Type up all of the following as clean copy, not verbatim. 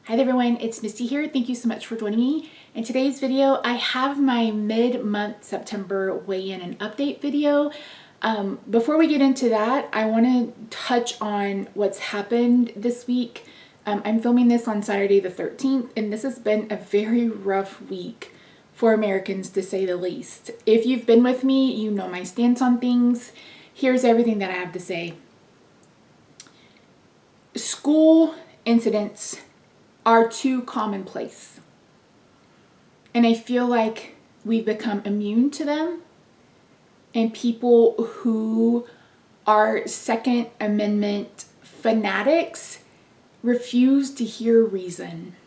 Hi there everyone, it's Misty here. Thank you so much for joining me. In today's video, I have my mid-month September weigh-in and update video. Before we get into that, I want to touch on what's happened this week. I'm filming this on Saturday the 13th, and this has been a very rough week for Americans, to say the least. If you've been with me, you know my stance on things. Here's everything that I have to say. School incidents are too commonplace. And I feel like we've become immune to them. And people who are Second Amendment fanatics refuse to hear reason.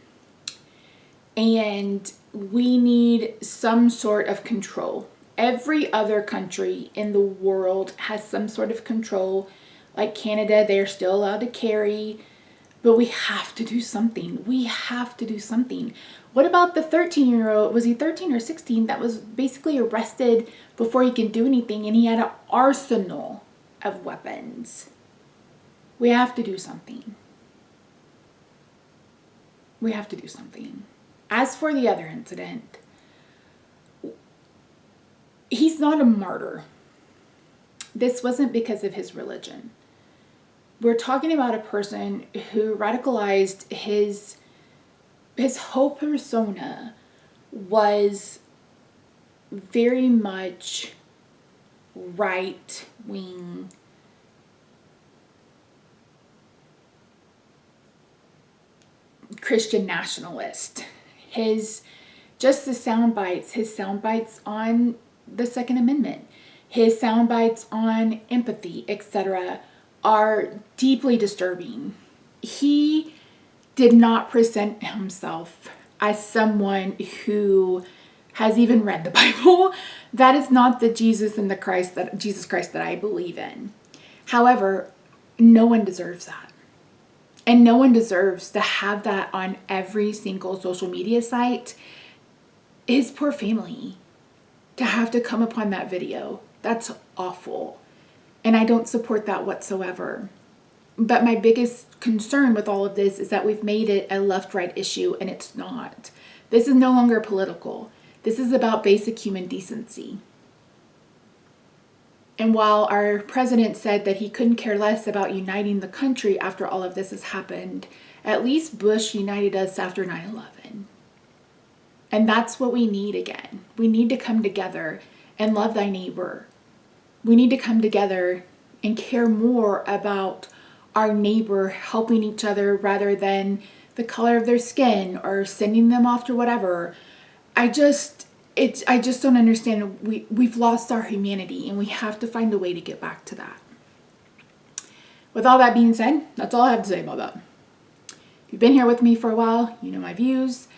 And we need some sort of control. Every other country in the world has some sort of control. Like Canada, they're still allowed to carry. But we have to do something. We have to do something. What about the 13-year-old, was he 13 or 16, that was basically arrested before he could do anything, and he had an arsenal of weapons? We have to do something. We have to do something. As for the other incident, he's not a martyr. This wasn't because of his religion. We're talking about a person who radicalized his whole persona was very much right-wing, Christian nationalist. His sound bites on the Second Amendment, his sound bites on empathy, etc., are deeply disturbing. He did not present himself as someone who has even read the Bible. That is not the Jesus Christ that I believe in. However, no one deserves that. And no one deserves to have that on every single social media site. His poor family, to have to come upon that video. That's awful. And I don't support that whatsoever. But my biggest concern with all of this is that we've made it a left-right issue, and it's not. This is no longer political. This is about basic human decency. And while our president said that he couldn't care less about uniting the country after all of this has happened, at least Bush united us after 9/11. And that's what we need again. We need to come together and love thy neighbor. We need to come together and care more about our neighbor helping each other rather than the color of their skin or sending them off to whatever. I just don't understand. We've lost our humanity, and we have to find a way to get back to that. With all that being said, that's all I have to say about that. If you've been here with me for a while, you know my views.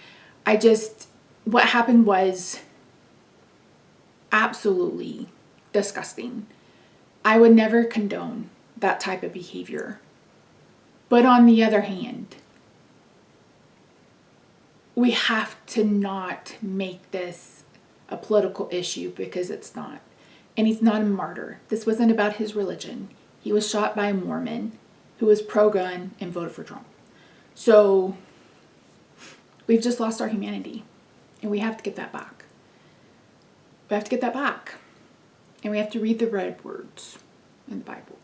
What happened was absolutely disgusting. I would never condone that type of behavior. But on the other hand, we have to not make this a political issue, because it's not. And he's not a martyr. This wasn't about his religion. He was shot by a Mormon who was pro-gun and voted for Trump. So we've just lost our humanity, and we have to get that back. We have to get that back. And we have to read the red words in the Bible.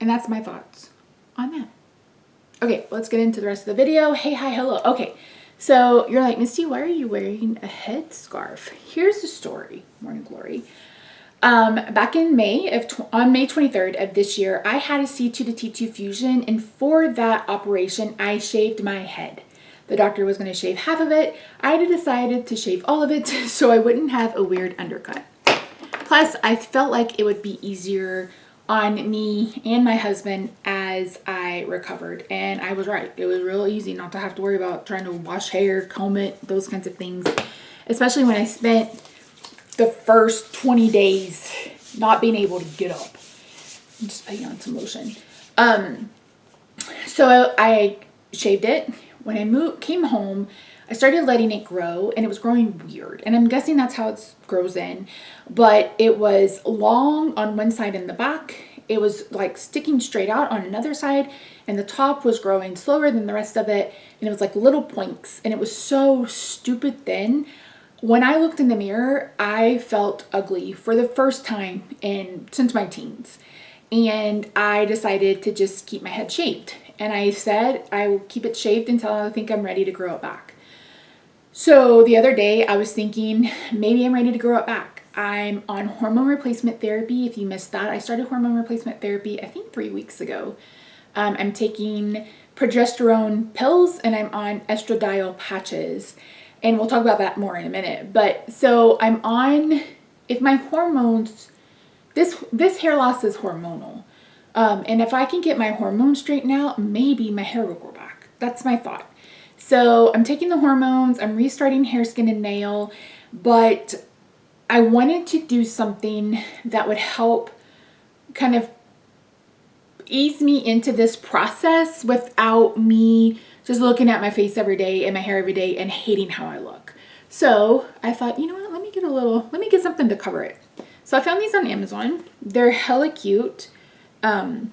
And that's my thoughts on that. Okay, let's get into the rest of the video. Hey, hi, hello. Okay, so you're like, Misty, why are you wearing a headscarf? Here's the story, Morning Glory. Back in on May 23rd of this year, I had a C2 to T2 fusion, and for that operation, I shaved my head. The doctor was going to shave half of it. I had decided to shave all of it so I wouldn't have a weird undercut. Plus, I felt like it would be easier on me and my husband as I recovered. And I was right. It was real easy not to have to worry about trying to wash hair, comb it, those kinds of things. Especially when I spent the first 20 days not being able to get up. I'm just putting on some lotion. So I shaved it. When I came home, I started letting it grow, and it was growing weird. And I'm guessing that's how it grows in. But it was long on one side in the back It was like sticking straight out on another side, and the top was growing slower than the rest of it, and it was like little points, and it was so stupid thin. When I looked in the mirror, I felt ugly for the first time since my teens. And I decided to just keep my head shaved. And I said I will keep it shaved until I think I'm ready to grow it back. So the other day I was thinking maybe I'm ready to grow it back. I'm on hormone replacement therapy. If you missed that, I started hormone replacement therapy I think 3 weeks ago. I'm taking progesterone pills and I'm on estradiol patches. And we'll talk about that more in a minute. But so I'm on, if my hormones, this hair loss is hormonal. And if I can get my hormones straightened out, maybe my hair will grow back. That's my thought. So I'm taking the hormones, I'm restarting hair, skin, and nail, but I wanted to do something that would help kind of ease me into this process without me just looking at my face every day and my hair every day and hating how I look. So I thought, you know what, let me get something to cover it. So I found these on Amazon. They're hella cute. I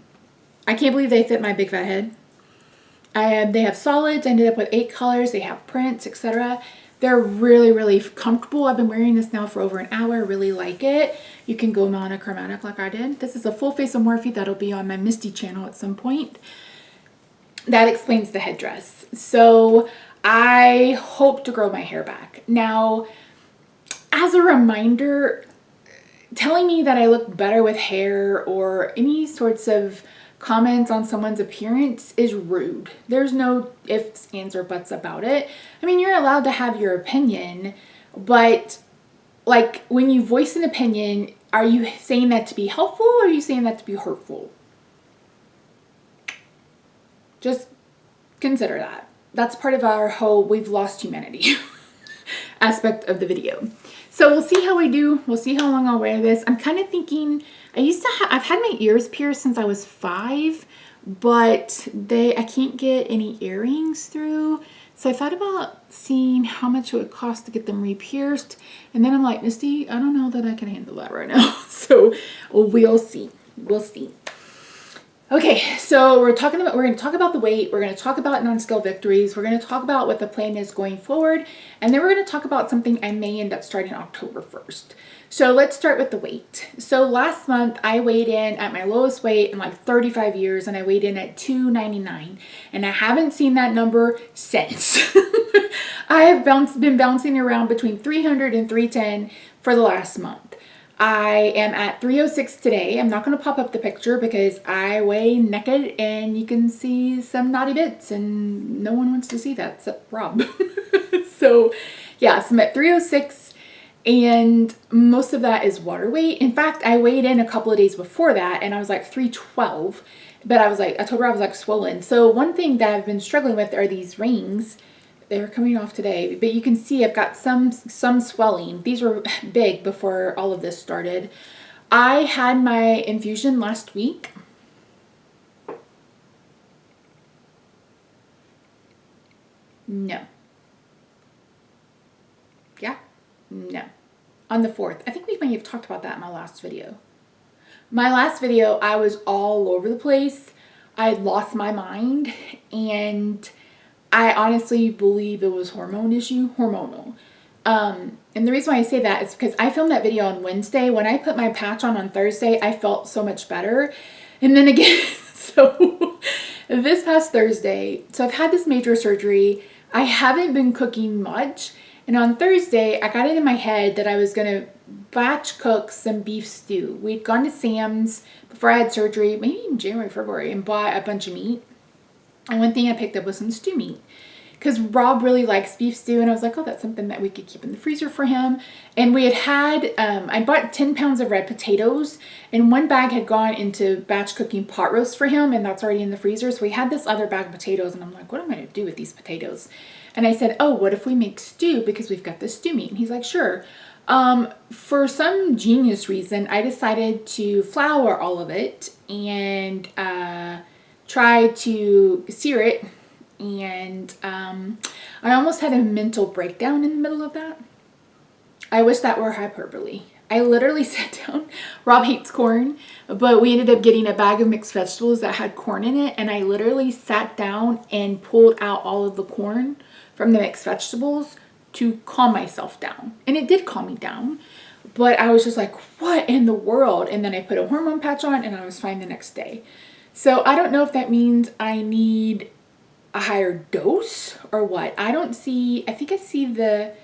can't believe they fit my big fat head. They have solids. I ended up with 8 colors. They have prints, etc. They're really, really comfortable. I've been wearing this now for over an hour. I really like it. You can go monochromatic like I did. This is a full face of Morphe that'll be on my Misty channel at some point. That explains the headdress. So I hope to grow my hair back. Now, as a reminder, telling me that I look better with hair or any sorts of comments on someone's appearance is rude. There's no ifs, ands, or buts about it. I mean, you're allowed to have your opinion, but like when you voice an opinion, are you saying that to be helpful or are you saying that to be hurtful? Just consider that. That's part of our whole we've lost humanity aspect of the video. So we'll see how we do. We'll see how long I'll wear this. I'm kind of thinking, I've had my ears pierced since I was 5, but I can't get any earrings through. So I thought about seeing how much it would cost to get them re-pierced. And then I'm like, Misty, I don't know that I can handle that right now. So we'll see. We'll see. Okay, so we're going to talk about the weight. We're going to talk about non-scale victories. We're going to talk about what the plan is going forward. And then we're going to talk about something I may end up starting October 1st. So let's start with the weight. So last month I weighed in at my lowest weight in like 35 years and I weighed in at 299. And I haven't seen that number since. I have been bouncing around between 300 and 310 for the last month. I am at 306 today. I'm not going to pop up the picture because I weigh naked and you can see some naughty bits and no one wants to see that except Rob. So yeah, so I'm at 306 and most of that is water weight. In fact, I weighed in a couple of days before that and I was like 312, but I told her I was like swollen. So one thing that I've been struggling with are these rings. They're coming off today, but you can see I've got some swelling. These were big before all of this started. I had my infusion last week. No. Yeah? No. On the 4th. I think we may have talked about that in my last video. My last video, I was all over the place. I had lost my mind and I honestly believe it was hormonal. And the reason why I say that is because I filmed that video on Wednesday. When I put my patch on Thursday, I felt so much better. And then again, so this past Thursday, so I've had this major surgery. I haven't been cooking much. And on Thursday, I got it in my head that I was going to batch cook some beef stew. We'd gone to Sam's before I had surgery, maybe in January, February, and bought a bunch of meat. And one thing I picked up was some stew meat because Rob really likes beef stew. And I was like, oh, that's something that we could keep in the freezer for him. And we had I bought 10 pounds of red potatoes and one bag had gone into batch cooking pot roast for him. And that's already in the freezer. So we had this other bag of potatoes and I'm like, what am I going to do with these potatoes? And I said, oh, what if we make stew because we've got this stew meat? And he's like, sure. For some genius reason, I decided to flour all of it and try to sear it, and I almost had a mental breakdown in the middle of that. I wish that were hyperbole. I literally sat down. Rob hates corn, but we ended up getting a bag of mixed vegetables that had corn in it. And I literally sat down and pulled out all of the corn from the mixed vegetables to calm myself down. And it did calm me down. But I was just like, what in the world? And then I put a hormone patch on and I was fine the next day. So I don't know if that means I need a higher dose or what. I think I see the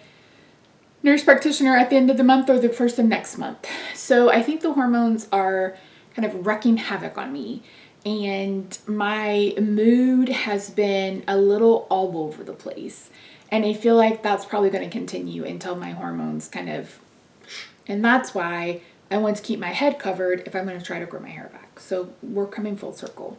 nurse practitioner at the end of the month or the first of next month. So I think the hormones are kind of wreaking havoc on me. And my mood has been a little all over the place. And I feel like that's probably going to continue until my hormones kind of... And that's why I want to keep my head covered if I'm going to try to grow my hair back. So we're coming full circle.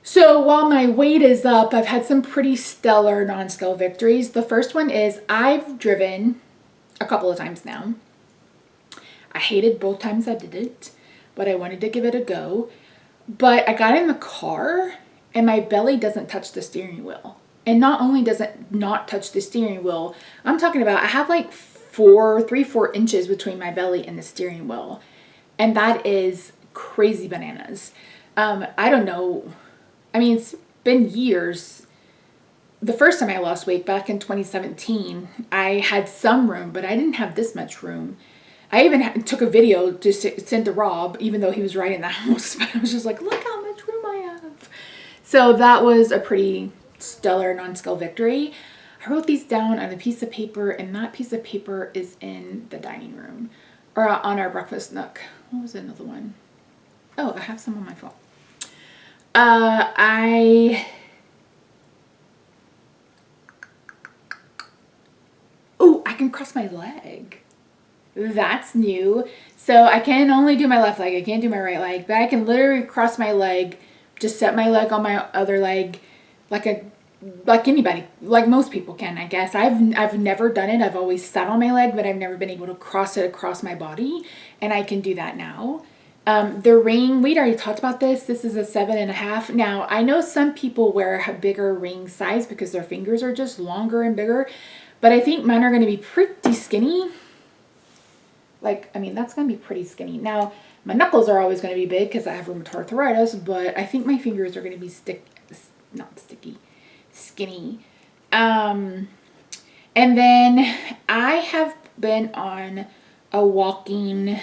So while my weight is up, I've had some pretty stellar non-scale victories. The first one is I've driven a couple of times now. I hated both times I did it, but I wanted to give it a go. But I got in the car and my belly doesn't touch the steering wheel. And not only does it not touch the steering wheel, I'm talking about I have like 3-4 inches between my belly and the steering wheel. And that is crazy bananas. I don't know. I mean, it's been years. The first time I lost weight back in 2017, I had some room, but I didn't have this much room. I even took a video to send to Rob, even though he was right in the house. But I was just like, look how much room I have. So that was a pretty stellar non-scale victory. I wrote these down on a piece of paper, and that piece of paper is in the dining room or on our breakfast nook. What was another one? Oh, I have some on my phone. I can cross my leg. That's new. So I can only do my left leg. I can't do my right leg, but I can literally cross my leg, just set my leg on my other leg like anybody, like most people can, I guess. I've never done it. I've always sat on my leg, but I've never been able to cross it across my body, and I can do that now. The ring, we'd already talked about this. This is a 7.5. Now, I know some people wear a bigger ring size because their fingers are just longer and bigger, but I think mine are going to be pretty skinny. Like, I mean, that's going to be pretty skinny. Now, my knuckles are always going to be big because I have rheumatoid arthritis, but I think my fingers are going to be skinny. And then I have been on a walking...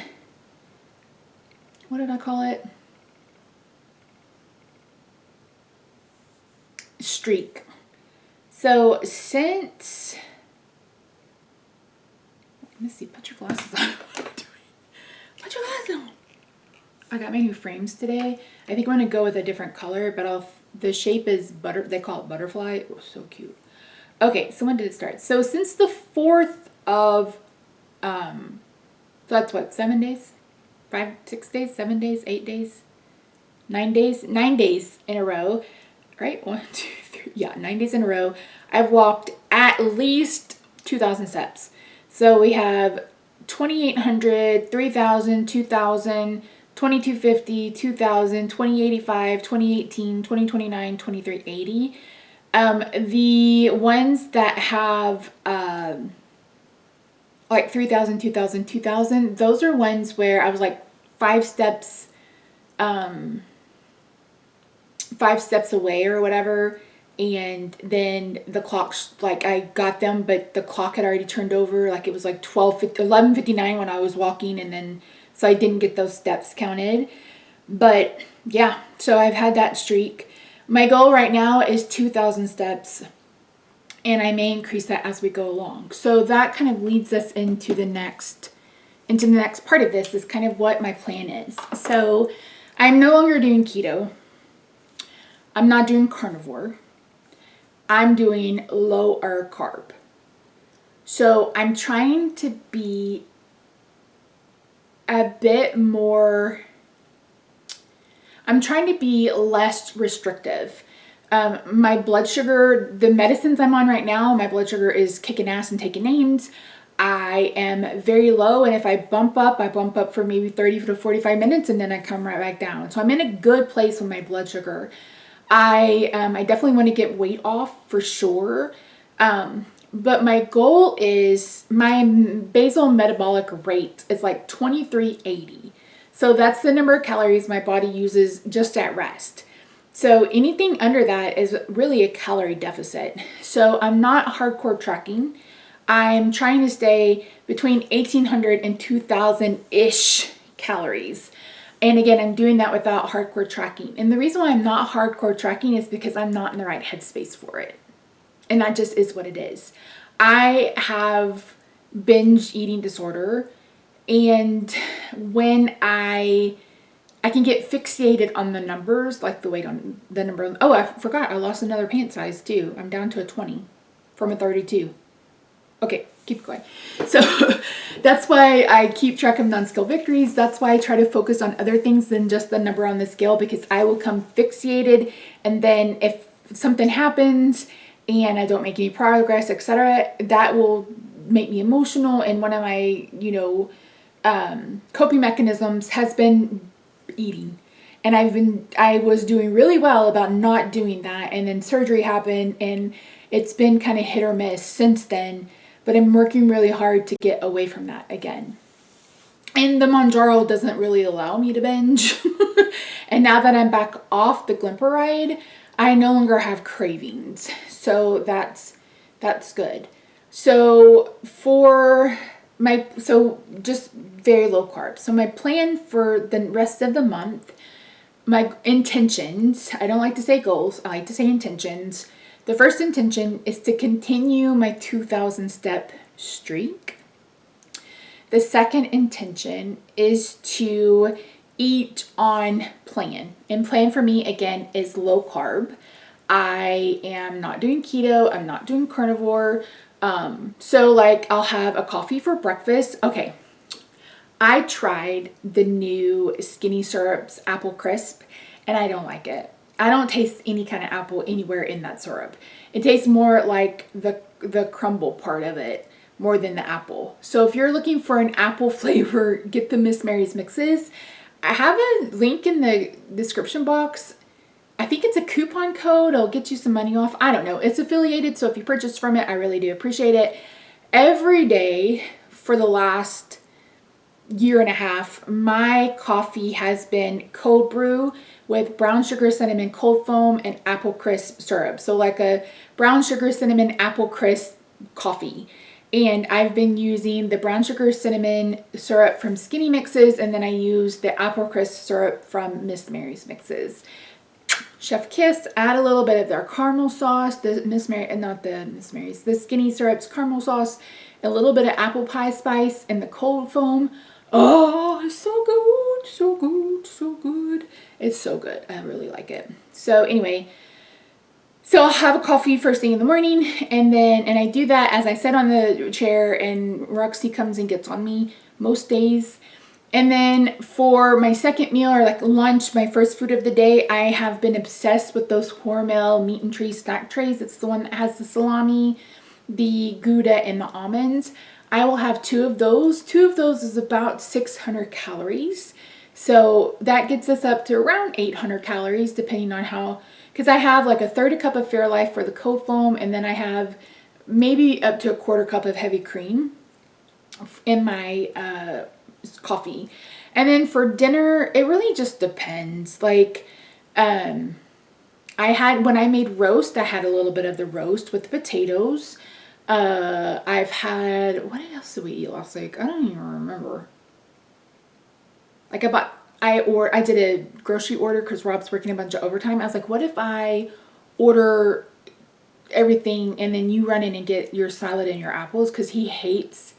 What did I call it? Streak. So since... Missy, put your glasses on. What are you doing? Put your glasses on. I got my new frames today. I think I'm going to go with a different color, but the shape is they call it butterfly. Oh, so cute. Okay, so when did it start? So since the 4th of, so that's what, 7 days? 5, 6 days, 7 days, 8 days, 9 days, 9 days in a row, right? 1, 2, 3, yeah, 9 days in a row. I've walked at least 2,000 steps. So we have 2,800, 3,000, 2,000, 2,250, 2,000, 2,085, 2018, 2029, 2,380. The ones that have, like 3,000, 2,000, 2,000. Those are ones where I was like 5 steps away or whatever. And then the clock's like, I got them, but the clock had already turned over. Like it was like 11:59 when I was walking. And then, so I didn't get those steps counted. But yeah, so I've had that streak. My goal right now is 2,000 steps. And I may increase that as we go along. So that kind of leads us into the next part of this, is kind of what my plan is. So I'm no longer doing keto. I'm not doing carnivore. I'm doing lower carb. So I'm trying to be a bit more, I'm trying to be less restrictive. My blood sugar, the medicines I'm on right now, my blood sugar is kicking ass and taking names. I am very low, and if I bump up for maybe 30 to 45 minutes, and then I come right back down. So I'm in a good place with my blood sugar. I definitely want to get weight off for sure. But my goal is, my basal metabolic rate is like 2380. So that's the number of calories my body uses just at rest. So anything under that is really a calorie deficit. So I'm not hardcore tracking. I'm trying to stay between 1800 and 2000-ish calories. And again, I'm doing that without hardcore tracking. And the reason why I'm not hardcore tracking is because I'm not in the right headspace for it. And that just is what it is. I have binge eating disorder, and when I can get fixated on the numbers, like the weight on the number. Oh, I forgot, I lost another pant size too. I'm down to a 20 from a 32. Okay, keep going. So that's why I keep track of non-scale victories. That's why I try to focus on other things than just the number on the scale, because I will come fixated, and then if something happens and I don't make any progress, etc., that will make me emotional. And one of my, coping mechanisms has been eating. And I was doing really well about not doing that. And then surgery happened, and it's been kind of hit or miss since then. But I'm working really hard to get away from that again. And the Monjaro doesn't really allow me to binge. And now that I'm back off the Glimper ride, I no longer have cravings. So that's good. So just very low carb. So my plan for the rest of the month, my intentions, I don't like to say goals, I like to say intentions. The first intention is to continue my 2,000 step streak. The second intention is to eat on plan. And plan for me, again, is low carb. I am not doing keto. I'm not doing carnivore. So like I'll have a coffee for breakfast. Okay. I tried the new Skinny Syrups Apple Crisp, and I don't like it. I don't taste any kind of apple anywhere in that syrup. It tastes more like the crumble part of it more than the apple. So if you're looking for an apple flavor, get the Miss Mary's mixes. I have a link in the description box. I think it's a coupon code. It'll get you some money off. I don't know. It's affiliated, so if you purchase from it, I really do appreciate it. Every day for the last year and a half, my coffee has been cold brew with brown sugar, cinnamon, cold foam, and apple crisp syrup. So like a brown sugar, cinnamon, apple crisp coffee. And I've been using the brown sugar cinnamon syrup from Skinny Mixes, and then I use the apple crisp syrup from Miss Mary's Mixes. Chef Kiss, add a little bit of their caramel sauce, the Skinny Syrups caramel sauce, a little bit of apple pie spice, and the cold foam. Oh, it's so good, so good, so good. It's so good. I really like it. So anyway, so I'll have a coffee first thing in the morning, and I do that as I sit on the chair, and Roxy comes and gets on me most days. And then for my second meal, or like lunch, my first food of the day, I have been obsessed with those Hormel Meat and Tree snack trays. It's the one that has the salami, the Gouda, and the almonds. I will have 2 of those. 2 of those is about 600 calories. So that gets us up to around 800 calories, depending on how, because I have like a third a cup of Fairlife for the cold foam, and then I have maybe up to a quarter cup of heavy cream in my coffee. And then for dinner, it really just depends. Like, when I made roast, I had a little bit of the roast with the potatoes. I've had, what else did we eat last week? I don't even remember. Like I did a grocery order because Rob's working a bunch of overtime. I was like, what if I order everything and then you run in and get your salad and your apples? Because he hates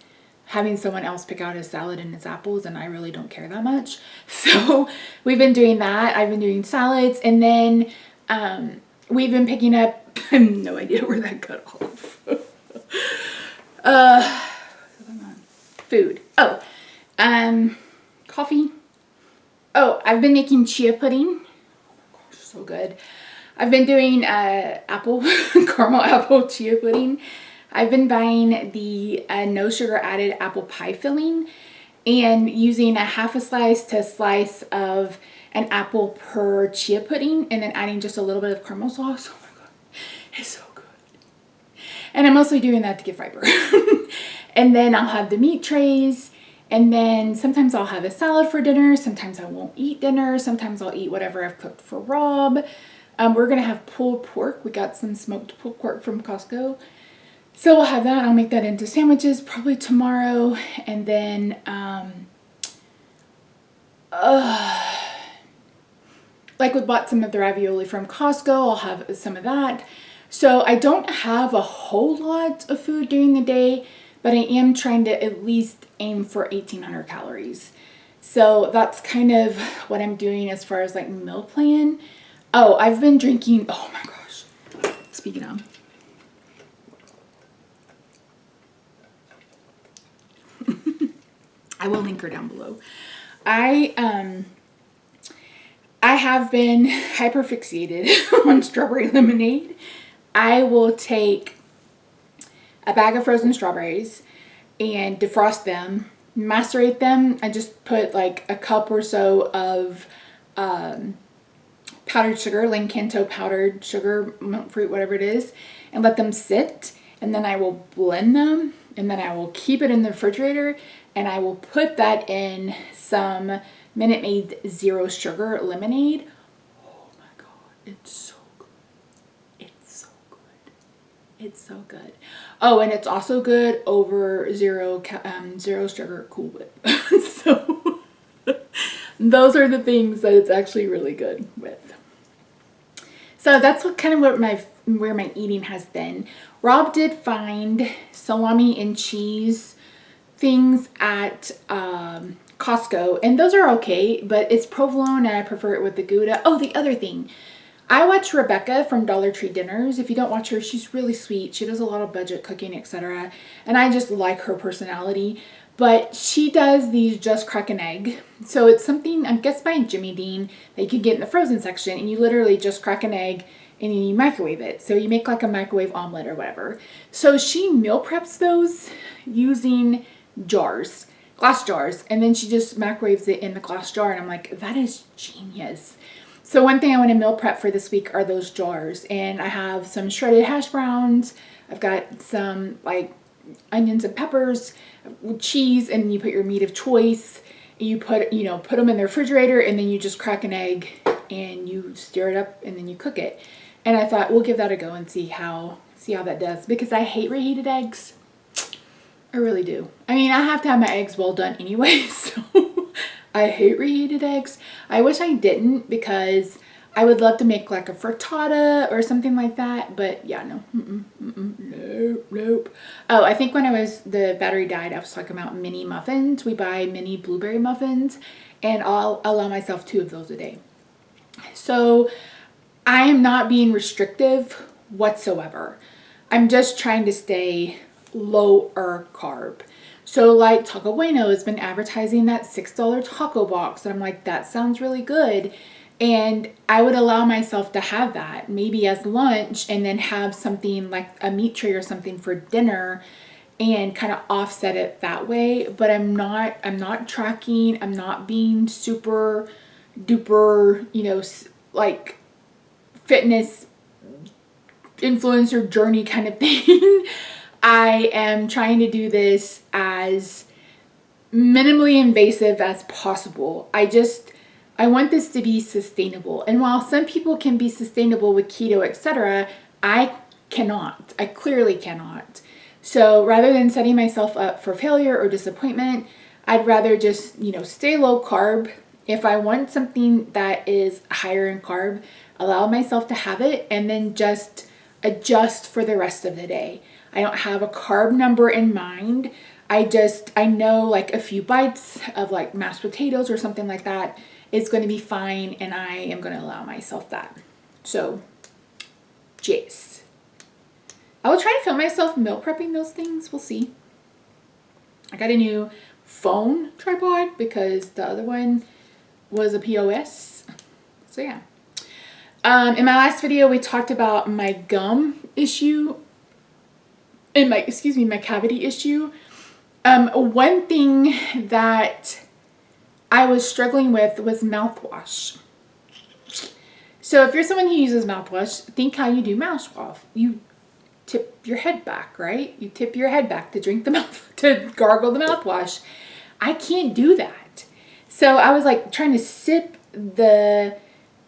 having someone else pick out his salad and his apples, and I really don't care that much. So we've been doing that. I've been doing salads, and then we've been picking up, I have no idea where that got off. Food. Oh, coffee. Oh, I've been making chia pudding. Oh my gosh, so good. I've been doing caramel apple chia pudding. I've been buying the no sugar added apple pie filling and using a half a slice to a slice of an apple per chia pudding, and then adding just a little bit of caramel sauce. Oh my god, it's so good. And I'm mostly doing that to get fiber. And then I'll have the meat trays. And then sometimes I'll have a salad for dinner. Sometimes I won't eat dinner. Sometimes I'll eat whatever I've cooked for Rob. We're going to have pulled pork. We got some smoked pulled pork from Costco. So we'll have that. I'll make that into sandwiches probably tomorrow. And then, like we bought some of the ravioli from Costco. I'll have some of that. So I don't have a whole lot of food during the day, but I am trying to at least aim for 1,800 calories. So that's kind of what I'm doing as far as like meal plan. Oh, I've been drinking, oh my gosh, speaking of. I will link her down below. I have been hyperfixated on strawberry lemonade. I will take a bag of frozen strawberries and defrost them, macerate them. I just put like a cup or so of powdered sugar, Lancanto powdered sugar, monk fruit, whatever it is, and let them sit. And then I will blend them, and then I will keep it in the refrigerator, and I will put that in some Minute Maid zero sugar lemonade. Oh my God, it's so good. It's so good. It's so good. Oh, and it's also good over zero sugar Cool Whip. So those are the things that it's actually really good with. So that's what kind of where my eating has been. Rob did find salami and cheese things at Costco, and those are okay, but it's provolone and I prefer it with the Gouda. Oh, the other thing, I watch Rebecca from Dollar Tree Dinners. If you don't watch her, she's really sweet. She does a lot of budget cooking, etc. And I just like her personality. But she does these just crack an egg. So it's something, I guess by Jimmy Dean, that you can get in the frozen section, and you literally just crack an egg and then you microwave it. So you make like a microwave omelet or whatever. So she meal preps those using jars, glass jars, and then she just microwaves it in the glass jar, and I'm like, that is genius. So one thing I want to meal prep for this week are those jars, and I have some shredded hash browns. I've got some like onions and peppers, cheese, and you put your meat of choice. You put them in the refrigerator, and then you just crack an egg and you stir it up, and then you cook it. And I thought we'll give that a go and see how that does, because I hate reheated eggs. I really do. I mean, I have to have my eggs well done anyway, so I hate reheated eggs. I wish I didn't, because I would love to make like a frittata or something like that, but yeah, no. Nope. Oh, I think when the battery died, I was talking about mini muffins. We buy mini blueberry muffins, and I'll allow myself 2 of those a day. So I am not being restrictive whatsoever. I'm just trying to stay lower carb. So like Taco Bueno has been advertising that $6 taco box, and I'm like, that sounds really good. And I would allow myself to have that maybe as lunch, and then have something like a meat tray or something for dinner, and kind of offset it that way. But I'm not tracking. I'm not being super duper, like fitness influencer journey kind of thing. I am trying to do this as minimally invasive as possible. I want this to be sustainable. And while some people can be sustainable with keto, etc., I cannot. I clearly cannot. So rather than setting myself up for failure or disappointment, I'd rather just, stay low carb. If I want something that is higher in carb, allow myself to have it, and then just adjust for the rest of the day. I don't have a carb number in mind. I know like a few bites of like mashed potatoes or something like that is going to be fine, and I am going to allow myself that. So, yes. I will try to film myself meal prepping those things. We'll see. I got a new phone tripod because the other one was a POS. So yeah. In my last video, we talked about my gum issue and my cavity issue. One thing that I was struggling with was mouthwash. So if you're someone who uses mouthwash, think how you do mouthwash. You tip your head back, right? You tip your head back to drink the mouth, to gargle the mouthwash. I can't do that. So I was like trying to sip the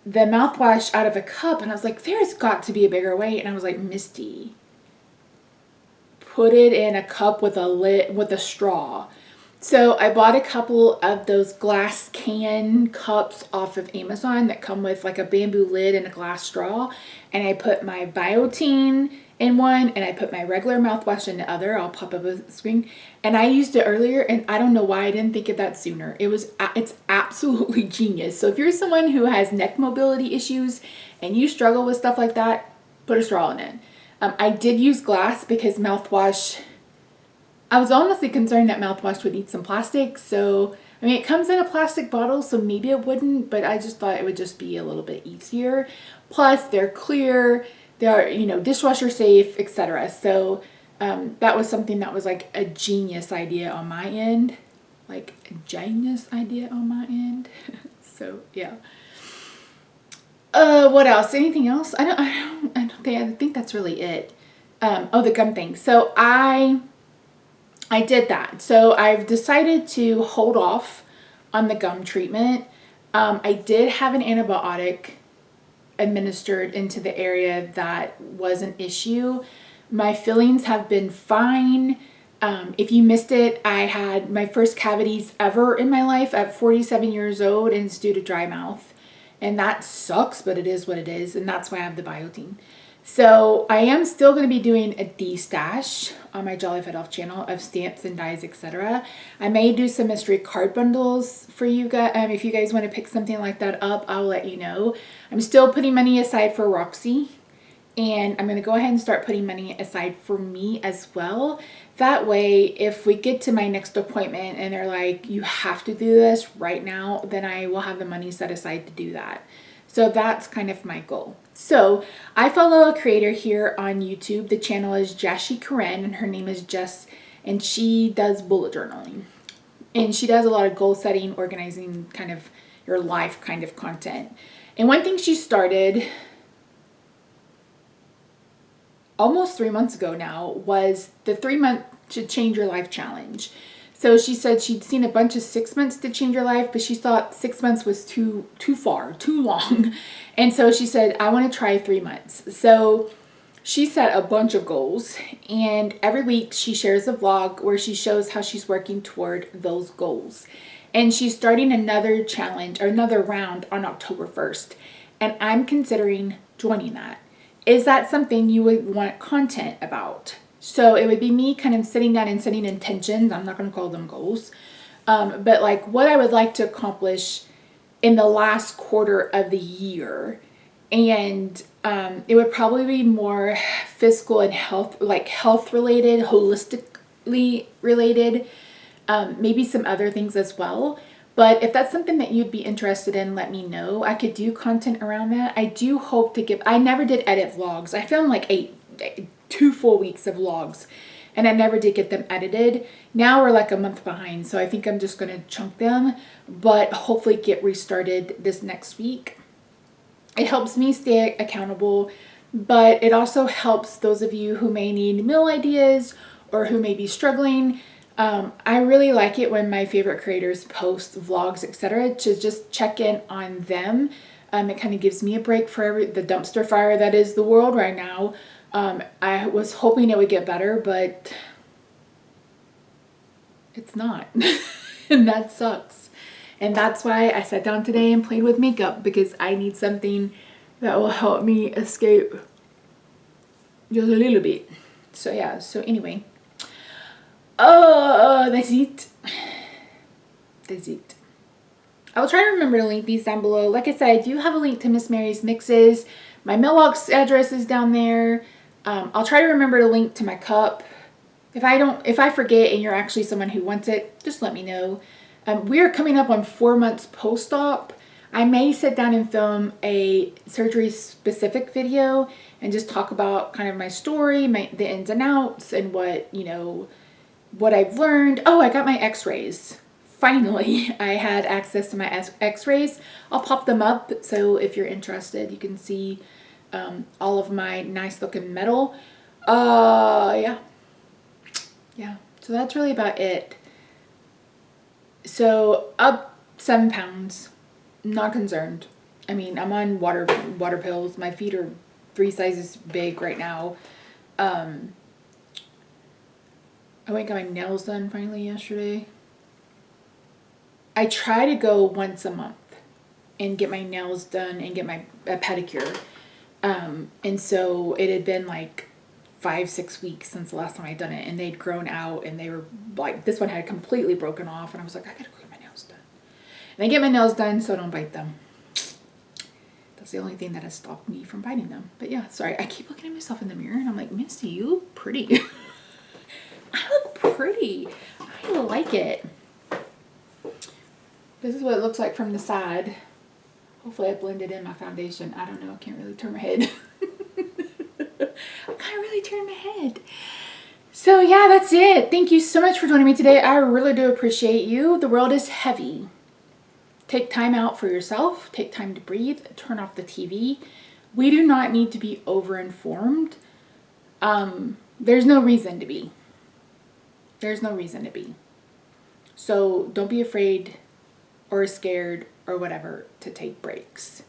mouthwash out of a cup, and I was like, there's got to be a bigger way. And I was like, Misty, put it in a cup with a lid, with a straw. So I bought a couple of those glass can cups off of Amazon that come with like a bamboo lid and a glass straw. And I put my Biotin in one, and I put my regular mouthwash in the other. I'll pop up a screen. And I used it earlier, and I don't know why I didn't think of that sooner. It's absolutely genius. So if you're someone who has neck mobility issues and you struggle with stuff like that, put a straw in it. I did use glass because mouthwash, I was honestly concerned that mouthwash would need some plastic. So, I mean, it comes in a plastic bottle, so maybe it wouldn't, but I just thought it would just be a little bit easier. Plus, they're clear, they're, you know, dishwasher safe, etc. So, that was something that was like a genius idea on my end. Like, a genius idea on my end. So, yeah. What else? Anything else? I think that's really it. Oh, the gum thing. So, I did that. So I've decided to hold off on the gum treatment. I did have an antibiotic administered into the area that was an issue. My fillings have been fine. If you missed it, I had my first cavities ever in my life at 47 years old, and it's due to dry mouth. And that sucks, but it is what it is. And that's why I have the Biotin. So I am still going to be doing a de-stash on my Jolly Fed Elf channel of stamps and dies, etc. I may do some mystery card bundles for you guys. If you guys want to pick something like that up, I'll let you know. I'm still putting money aside for Roxy, and I'm going to go ahead and start putting money aside for me as well. That way, if we get to my next appointment and they're like, you have to do this right now, then I will have the money set aside to do that. So that's kind of my goal. So I follow a creator here on YouTube. The channel is Jashi Karen, and her name is Jess, and she does bullet journaling. And she does a lot of goal setting, organizing, kind of your life kind of content. And one thing she started almost 3 months ago now was the 3-month to change your life challenge. So she said she'd seen a bunch of 6 months to change her life, but she thought 6 months was too far, too long. And so she said, I want to try 3 months. So she set a bunch of goals, and every week she shares a vlog where she shows how she's working toward those goals. And she's starting another challenge or another round on October 1st. And I'm considering joining that. Is that something you would want content about? So it would be me kind of sitting down and setting intentions. I'm not going to call them goals. But like what I would like to accomplish in the last quarter of the year. And it would probably be more physical and health related, holistically related, maybe some other things as well. But if that's something that you'd be interested in, let me know. I could do content around that. I do hope to I never did edit vlogs. I filmed like 2 full weeks of vlogs, and I never did get them edited. Now we're like a month behind, so I think I'm just going to chunk them, but hopefully get restarted this next week. It helps me stay accountable, but it also helps those of you who may need meal ideas or who may be struggling. I really like it when my favorite creators post vlogs, etc., to just check in on them. It kind of gives me a break for the dumpster fire that is the world right now. I was hoping it would get better, but it's not. And that sucks. And that's why I sat down today and played with makeup, because I need something that will help me escape just a little bit. So yeah, so anyway. Oh, that's it. That's it. I will try to remember to link these down below. Like I said, I do have a link to Miss Mary's mixes. My mailbox address is down there. I'll try to remember to link to my cup. If I forget and you're actually someone who wants it, just let me know. We are coming up on 4 months post-op. I may sit down and film a surgery specific video and just talk about kind of my story, the ins and outs, and what I've learned. Oh, I got my x-rays. Finally, I had access to my x-rays. I'll pop them up, so if you're interested, you can see all of my nice looking metal. Yeah. Yeah. So that's really about it. So up 7 pounds. Not concerned. I mean, I'm on water pills. My feet are 3 sizes big right now. I went and got my nails done finally yesterday. I try to go once a month and get my nails done and get a pedicure. And so it had been like 5-6 weeks since the last time I'd done it, and they'd grown out, and they were like, this one had completely broken off, and I was like, I gotta go get my nails done. And I get my nails done so I don't bite them. That's the only thing that has stopped me from biting them. But yeah, sorry, I keep looking at myself in the mirror and I'm like, Misty, you look pretty. I look pretty. I like it. This is what it looks like from the side. Hopefully I blended in my foundation. I don't know, I can't really turn my head. I can't really turn my head. So yeah, that's it. Thank you so much for joining me today. I really do appreciate you. The world is heavy. Take time out for yourself. Take time to breathe. Turn off the TV. We do not need to be over-informed. There's no reason to be. There's no reason to be. So don't be afraid or scared or whatever to take breaks.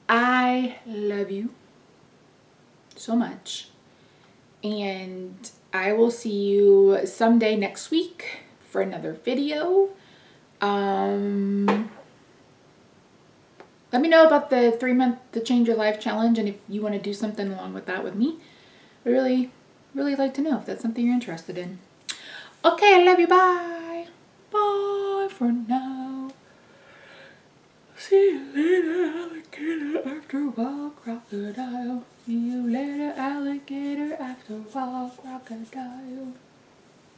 I love you so much. And I will see you someday next week for another video. Let me know about the 3-month to change your life challenge, and if you want to do something along with that with me. I really like to know if that's something you're interested in. Okay, I love you. Bye. Bye for now. See you later, alligator, after all, crocodile. See you later, alligator, after all, crocodile.